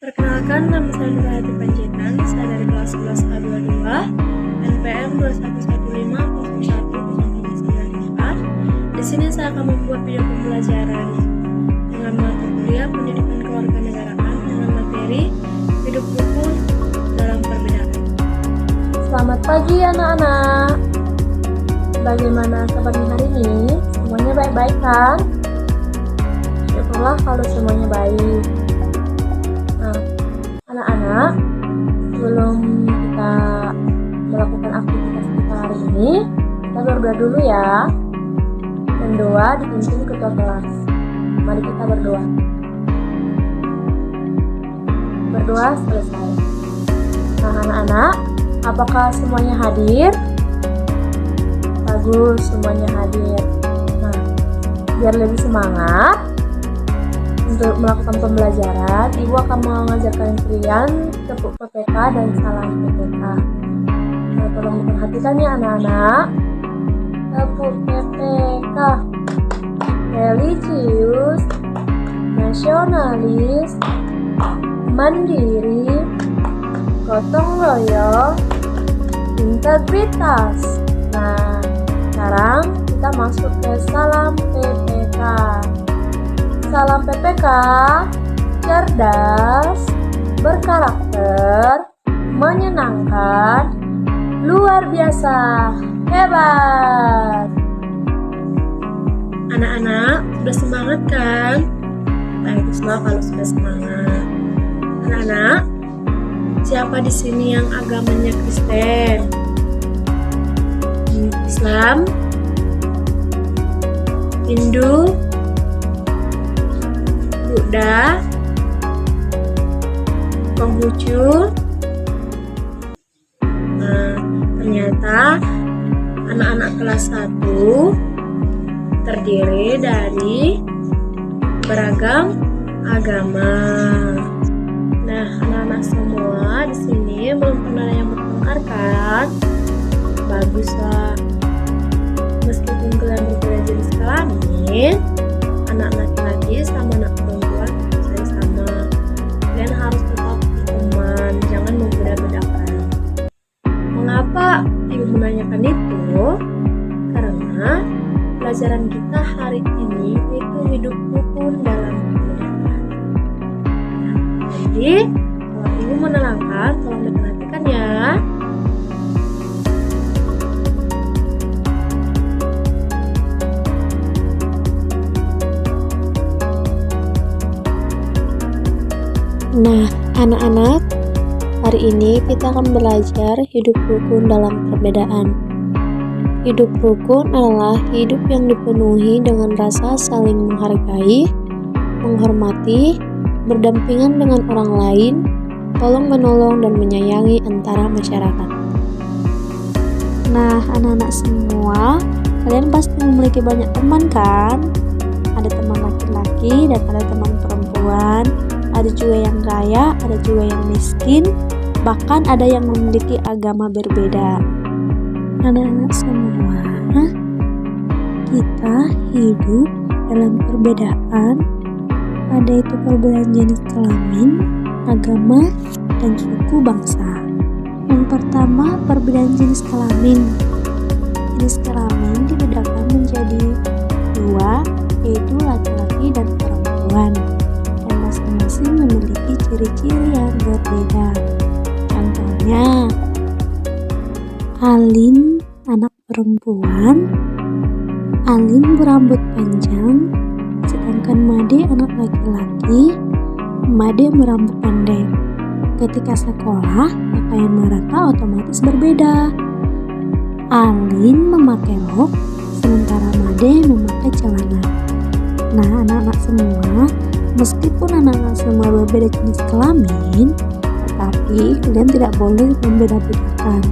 Perkenalkan, nama saya Nurhayati Panjaitan. Saya dari kelas 11 A22, NPM 2115010934. Di sini saya akan membuat video pembelajaran dengan mata kuliah Pendidikan Kewarganegaraan dengan materi hidup rukun dalam perbedaan. Selamat pagi anak-anak. Bagaimana kabarnya hari ini? Semuanya baik-baik kan? Syukurlah kalau semuanya baik. Nah, anak-anak, sebelum kita melakukan aktivitas kita hari ini, kita berdoa dulu ya. Dan doa dipimpin ketua kelas. Mari kita berdoa. Berdoa selesai. Nah, anak-anak, apakah semuanya hadir? Bagus, semuanya hadir. Nah, biar lebih semangat untuk melakukan pembelajaran, Ibu akan mengajarkan kalian tepuk PPK dan salam PPK. Nah, tolong diperhatikan ya anak-anak. Tepuk PPK. Religius, nasionalis, mandiri, gotong royong, integritas. Nah, sekarang kita masuk ke salam PPK. Salam PPK, cerdas, berkarakter, menyenangkan, luar biasa, hebat. Anak-anak, sudah semangat kan? Baguslah kalau sudah semangat. Anak-anak, siapa di sini yang agamanya Kristen? Islam, Hindu, Buddha, Konghucu. Nah, ternyata anak-anak kelas 1 terdiri dari beragam agama. Nah, anak-anak semua di sini belum pernah yang bertengkar kan? Baguslah. Meskipun kalian berbeda jenis kelamin, anak laki-laki sama anak perempuan saya sama. Kalian harus tetap berteman, jangan membeda-bedakan. Mengapa Ibu menanyakan itu? Karena pelajaran kita hari ini itu hidup rukun dalam perbedaan. Jadi, kalau Ibu menerangkan, tolong diperhatikan ya. Nah, anak-anak, hari ini kita akan belajar hidup rukun dalam perbedaan. Hidup rukun adalah hidup yang dipenuhi dengan rasa saling menghargai, menghormati, berdampingan dengan orang lain, tolong-menolong dan menyayangi antara masyarakat. Nah, anak-anak semua, kalian pasti memiliki banyak teman kan? Ada teman laki-laki dan ada teman perempuan. Ada juga yang kaya, ada juga yang miskin, bahkan ada yang memiliki agama berbeda. Anak-anak semua, kita hidup dalam perbedaan, ada itu perbedaan jenis kelamin, agama, dan suku bangsa. Yang pertama, perbedaan jenis kelamin. Jenis kelamin dibedakan menjadi dua, yaitu laki-laki dan perempuan. Masing-masing memiliki ciri-ciri yang berbeda. Contohnya, Alin anak perempuan, Alin berambut panjang, sedangkan Made anak laki-laki, Made berambut pendek. Ketika sekolah, pakaian mereka otomatis berbeda. Alin memakai rok, sementara Made memakai celana. Nah, anak-anak semua, meskipun anak-anak semua berbeda jenis kelamin, tetapi kalian tidak boleh membeda-bedakan.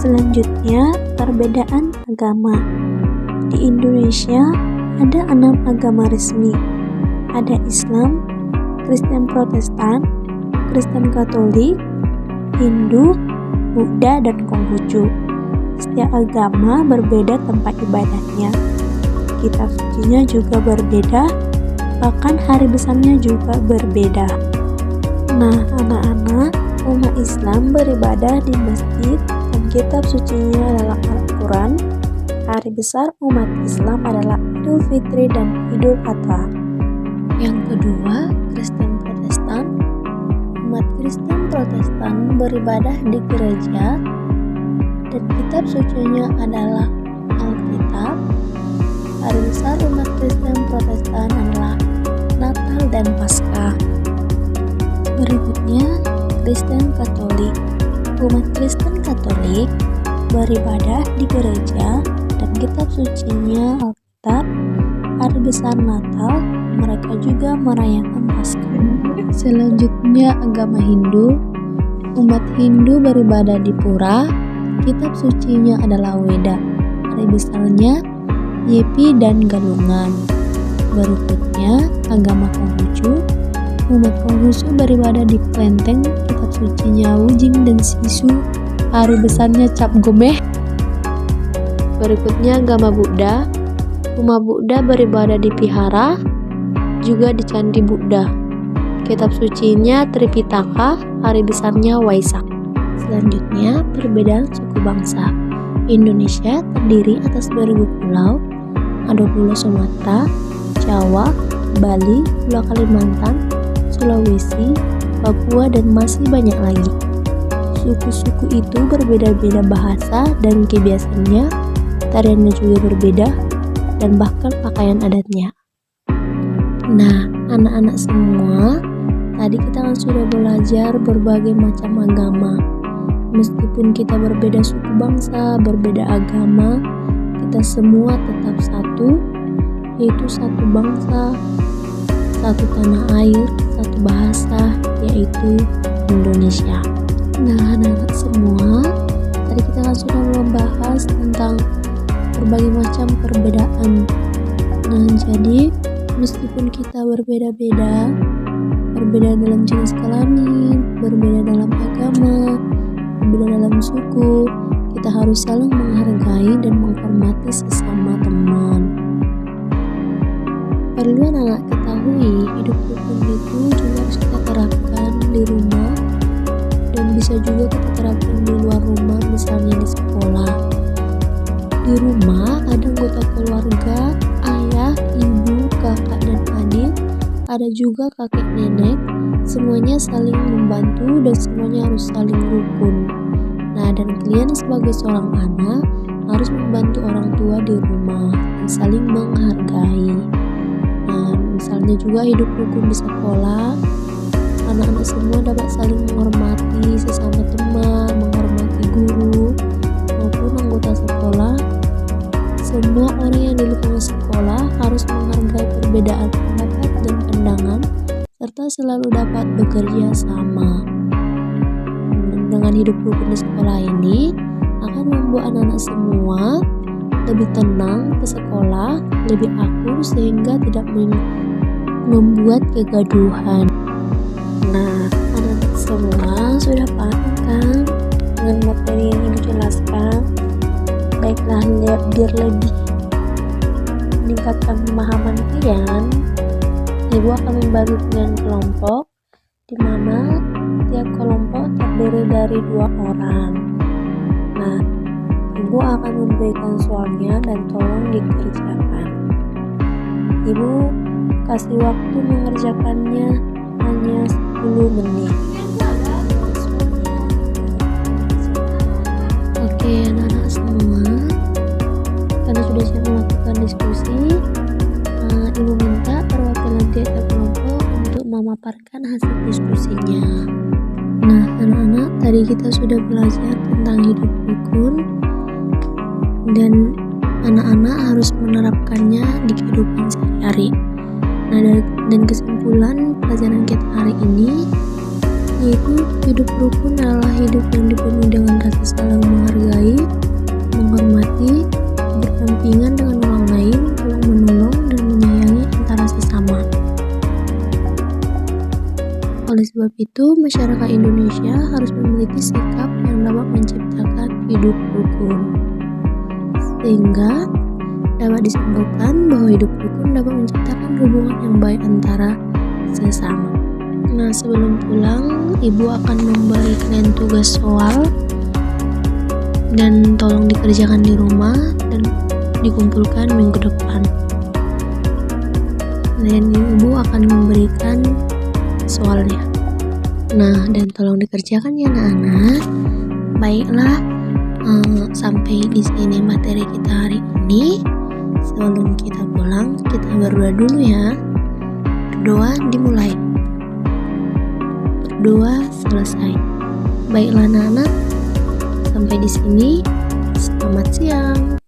Selanjutnya, perbedaan agama. Di Indonesia ada 6 agama resmi. Ada Islam, Kristen Protestan, Kristen Katolik, Hindu, Buddha, dan Konghucu. Setiap agama berbeda tempat ibadahnya. Kitab sucinya juga berbeda, merupakan hari besarnya juga berbeda. Nah, anak-anak, umat Islam beribadah di masjid dan kitab sucinya adalah Al-Quran. Hari besar umat Islam adalah Idul Fitri dan Idul Adha. Yang kedua, Kristen Protestan. Umat Kristen Protestan beribadah di gereja dan kitab sucinya adalah Alkitab. Hari besar umat Kristen Protestan adalah Natal dan Paskah. Berikutnya, Kristen Katolik. Umat Kristen Katolik beribadah di gereja dan kitab sucinya Alkitab. Hari besar Natal, mereka juga merayakan Paskah. Selanjutnya, agama Hindu. Umat Hindu beribadah di pura. Kitab sucinya adalah Weda. Hari besarnya Nyepi dan Galungan. Berikutnya, agama Konghucu. Umat Konghucu beribadah di kelenteng. Kitab sucinya Wujing dan Sisu. Hari besarnya Cap Gomeh. Berikutnya, agama Buddha. Umat Buddha beribadah di vihara, juga di candi Buddha. Kitab sucinya Tripitaka. Hari besarnya Waisak. Selanjutnya, perbedaan suku bangsa. Indonesia terdiri atas 2000 pulau. Ada Pulau Sumatera, Jawa, Bali, Pulau Kalimantan, Sulawesi, Papua, dan masih banyak lagi. Suku-suku itu berbeda-beda bahasa dan kebiasaannya, tariannya juga berbeda, dan bahkan pakaian adatnya. Nah, anak-anak semua, tadi kita kan sudah belajar berbagai macam agama. Meskipun kita berbeda suku bangsa, berbeda agama, kita semua tetap satu, yaitu satu bangsa, satu tanah air, satu bahasa, yaitu Indonesia. Nah, anak-anak semua, tadi kita kan sudah membahas tentang berbagai macam perbedaan. Nah, jadi meskipun kita berbeda-beda, berbeda dalam jenis kelamin, berbeda dalam agama, berbeda dalam suku, kita harus saling menghargai dan menghormati sesama teman. Perlu anak-anak ketahui, hidup rukun itu juga harus kita terapkan di rumah dan bisa juga kita terapkan di luar rumah, misalnya di sekolah. Di rumah ada anggota keluarga, ayah, ibu, kakak, dan adik, ada juga kakek nenek, semuanya saling membantu dan semuanya harus saling rukun. Nah, dan kalian sebagai seorang anak harus membantu orang tua di rumah dan saling menghargai. Nah, misalnya juga hidup rukun di sekolah, anak-anak semua dapat saling menghormati sesama teman, menghormati guru maupun anggota sekolah. Semua orang yang di lingkungan sekolah harus menghargai perbedaan pendapat dan pandangan, serta selalu dapat bekerja sama. Dengan hidup rukun di sekolah ini akan membuat anak-anak semua lebih tenang ke sekolah, lebih akur sehingga tidak membuat kegaduhan. Nah, anak-anak semua sudah paham kan dengan materi yang Ibu jelaskan? Baiklah, biar lebih meningkatkan pemahaman kalian, Ibu akan membagi kalian kelompok, di mana tiap kelompok terdiri dari 2 orang. Nah, Ibu akan memberikan soalnya dan tolong dikerjakan. Ibu kasih waktu mengerjakannya hanya 10 menit. Oke, anak-anak semua, karena sudah siap melakukan diskusi, Ibu minta perwakilan tiap kelompok untuk memaparkan hasil diskusinya. Nah, anak-anak, tadi kita sudah belajar tentang hidup rukun dan anak-anak harus menerapkannya di kehidupan sehari-hari. Nah, dan kesimpulan pelajaran kita hari ini yaitu hidup rukun adalah hidup yang dipenuhi dengan rasa saling menghargai, menghormati, berdampingan dengan orang lain, tolong menolong dan menyayangi antara sesama. Oleh sebab itu, masyarakat Indonesia harus memiliki sikap yang dapat menciptakan hidup rukun, sehingga dapat disimpulkan bahwa hidup rukun dapat menciptakan hubungan yang baik antara sesama. Nah, sebelum pulang, ibu akan memberi kalian tugas soal dan tolong dikerjakan di rumah dan dikumpulkan minggu depan. Dan ibu akan memberikan soalnya. Nah, dan tolong dikerjakan ya anak-anak. Baiklah, sampai di sini materi kita hari ini. Sebelum kita pulang, kita berdoa dulu ya. Berdoa dimulai. Berdoa selesai. Baiklah anak-anak, sampai di sini. Selamat siang.